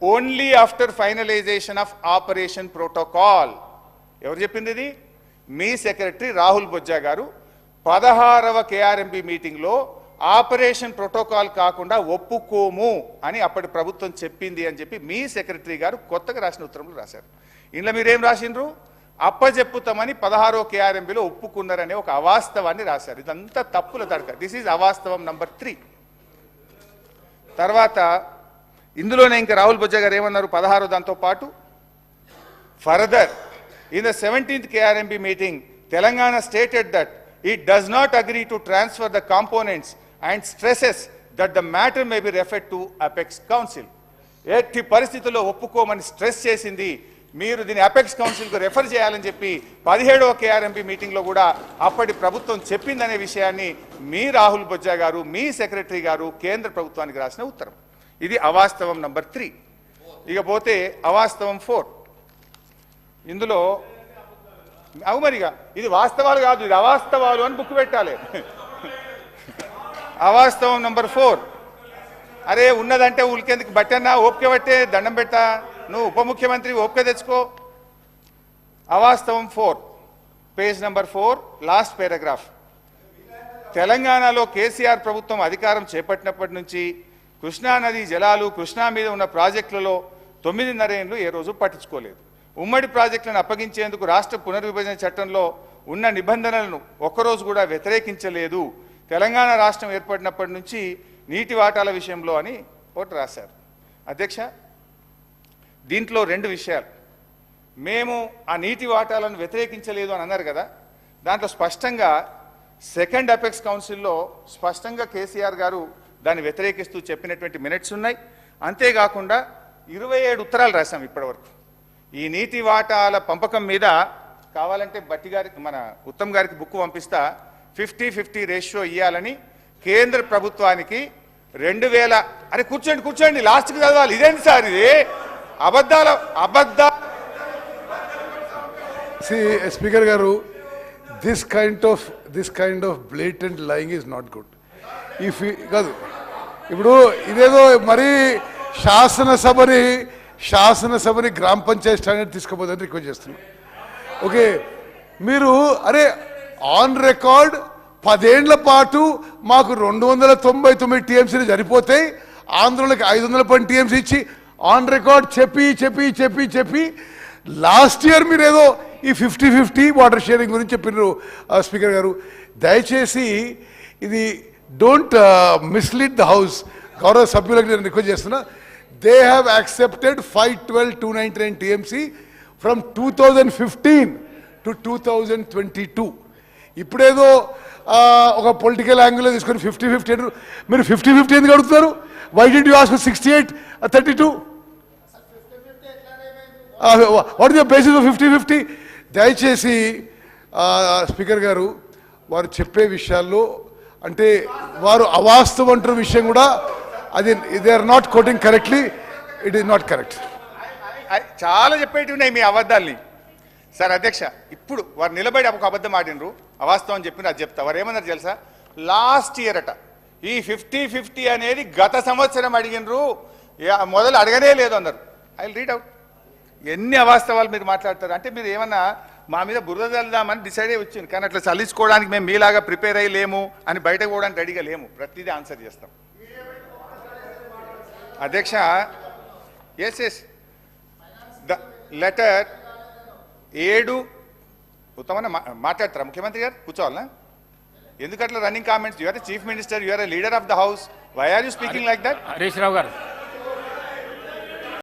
Only after finalisation of operation protocol. ఎవరు చెప్పింది ఇది? మీ సెక్రటరీ రాహుల్ బొజ్జా గారు 16వ కేఆర్ఎంబి మీటింగ్లో ఆపరేషన్ ప్రోటోకాల్ కాకుండా ఒప్పుకోము అని అప్పటి ప్రభుత్వం చెప్పింది అని చెప్పి మీ సెక్రటరీ గారు కొత్తగా రాసిన ఉత్తరంలో రాశారు. ఇంట్లో మీరేం రాసిండ్రు? అప్పచెప్పుతామని 16వ కేఆర్ఎంబిలో ఒప్పుకున్నారనే ఒక అవాస్తవాన్ని రాశారు. ఇదంతా తప్పుల తడక. దిస్ ఈజ్ అవాస్తవం నంబర్ 3. తర్వాత ఇందులోనే ఇంకా రాహుల్ బొజ్జా గారు ఏమన్నారు 16వ దాంతో పాటు, further in the 17th KRMB meeting Telangana stated that it does not agree to transfer the components and stresses that the matter may be referred to Apex Council. ఎట్టి పరిస్థితుల్లో ఒప్పుకోమని స్ట్రెస్ చేసింది. మీరు దీన్ని అపెక్స్ కౌన్సిల్కు రెఫర్ చేయాలని చెప్పి 17వ KRMB మీటింగ్లో కూడా అప్పటి ప్రభుత్వం చెప్పిందనే విషయాన్ని మీ రాహుల్ బొజ్జా గారు, మీ సెక్రటరీ గారు కేంద్ర ప్రభుత్వానికి రాసిన ఉత్తరం. ఇది అవాస్తవం నంబర్ 3. ఇకపోతే అవాస్తవం 4. ఇందులో మరిగా ఇది వాస్తవాలు కాదు, ఇది అవాస్తవాలు అని బుక్ పెట్టాలి. అవాస్తవం నంబర్ 4. అరే ఉన్నదంటే ఉలికేందుకు బట్టన్నా ఓపిక పట్టే దండం పెట్టా, నువ్వు ఉప ముఖ్యమంత్రి ఓపిక తెచ్చుకో. అవాస్తవం 4, పేజ్ నంబర్ 4, లాస్ట్ పారాగ్రాఫ్. తెలంగాణలో కేసీఆర్ ప్రభుత్వం అధికారం చేపట్టినప్పటి నుంచి కృష్ణానది జలాలు, కృష్ణా మీద ఉన్న ప్రాజెక్టులలో 9.5 ఏళ్ళు ఏ రోజు పట్టించుకోలేదు. ఉమ్మడి ప్రాజెక్టులను అప్పగించేందుకు రాష్ట్ర పునర్విభజన చట్టంలో ఉన్న నిబంధనలను ఒక్కరోజు కూడా వ్యతిరేకించలేదు. తెలంగాణ రాష్ట్రం ఏర్పడినప్పటి నుంచి నీటి వాటాల విషయంలో అని ఒకటి రాశారు. అధ్యక్ష, దీంట్లో 2 విషయాలు. మేము ఆ నీటి వాటాలను వ్యతిరేకించలేదు అని అన్నారు కదా, దాంట్లో స్పష్టంగా 2nd అపెక్స్ కౌన్సిల్లో స్పష్టంగా కేసీఆర్ గారు దాన్ని వ్యతిరేకిస్తూ చెప్పినటువంటి మినిట్స్ ఉన్నాయి. అంతేకాకుండా 27 ఉత్తరాలు రాశాం ఇప్పటివరకు. ఈ నీటి వాటాల పంపకం మీద కావాలంటే బట్టి గారికి, మన ఉత్తమ్ గారికి బుక్ పంపిస్తా. 50-50 రేషియో ఇవ్వాలని కేంద్ర ప్రభుత్వానికి 2000. అరే కూర్చోండి లాస్ట్కి చదవాలి. ఇదేంటి సార్ ఇది? అబద్ధాల స్పీకర్ గారు, this kind of blatant lying is not good. కాదు, ఇప్పుడు ఇదేదో మరీ శాసనసభని గ్రామ పంచాయతీ స్టాండర్డ్ తీసుకుపోదని రిక్వెస్ట్ చేస్తున్నాం. ఓకే, మీరు అరే ఆన్ రికార్డ్ 10 ఏళ్ల పాటు మాకు 299 టీఎంసీలు సరిపోతాయి, ఆంధ్రలోకి 510 టీఎంసీ ఇచ్చి ఆన్ రికార్డ్ చెప్పి లాస్ట్ ఇయర్ మీరు ఏదో ఈ 50-50 వాటర్ షేరింగ్ గురించి చెప్పినారు. స్పీకర్ గారు, దయచేసి ఇది డోంట్ మిస్లీడ్ ద హౌస్. గౌరవ సభ్యులకు నేను రిక్వెస్ట్ చేస్తున్నా. They have accepted 512,299 TMC from 2015 to 2022. ఇప్పుడేదో ఒక పొలిటికల్ యాంగిల్లో తీసుకొని 50-50 అంటారు. మీరు 50-50 ఎందుకు అడుగుతున్నారు? Why did you ask 68-32? What is the basis of 50-50? దయచేసి స్పీకర్ గారు, వారు చెప్పే విషయాల్లో అంటే వారు అవాస్తవం అంటున్న విషయం కూడా అది they are not quoting correctly. It is not correct. చాలా చెప్పేటివి ఉన్నాయి మీ అబద్ధాల్ని. సార్ అధ్యక్ష, ఇప్పుడు వారు నిలబడి ఒక అబద్ధం ఆడినరు, అవాస్తవం చెప్పిన అది చెప్తా. వారు ఏమన్నారు తెలుసా? లాస్ట్ ఇయర్ అట ఈ 50-50 అనేది గత సంవత్సరం అడిగినరు, మొదలు అడగనే లేదు అన్నారు. I will read out. ఎన్ని అవాస్తవాలు మీరు మాట్లాడతారు అంటే మీరు ఏమన్నా మా మీద బురద చల్దామని డిసైడ్ అయ్యి వచ్చింది. కానీ అట్లా చల్లించుకోవడానికి మేము మీలాగా ప్రిపేర్ అయ్యి లేము, అని బయటకు పోవడానికి రెడీగా లేము. ప్రతిదీ ఆన్సర్ చేస్తాం. అధ్యక్ష, ఎస్ ద లెటర్ 7 ఉత్తమన్న మాట్లాడతారా ముఖ్యమంత్రి గారు? కూర్చోవాలనా? ఎందుకట్లా running comments? You are the chief minister, you are the leader of the house. Why are you speaking like that? Harish Rao గారు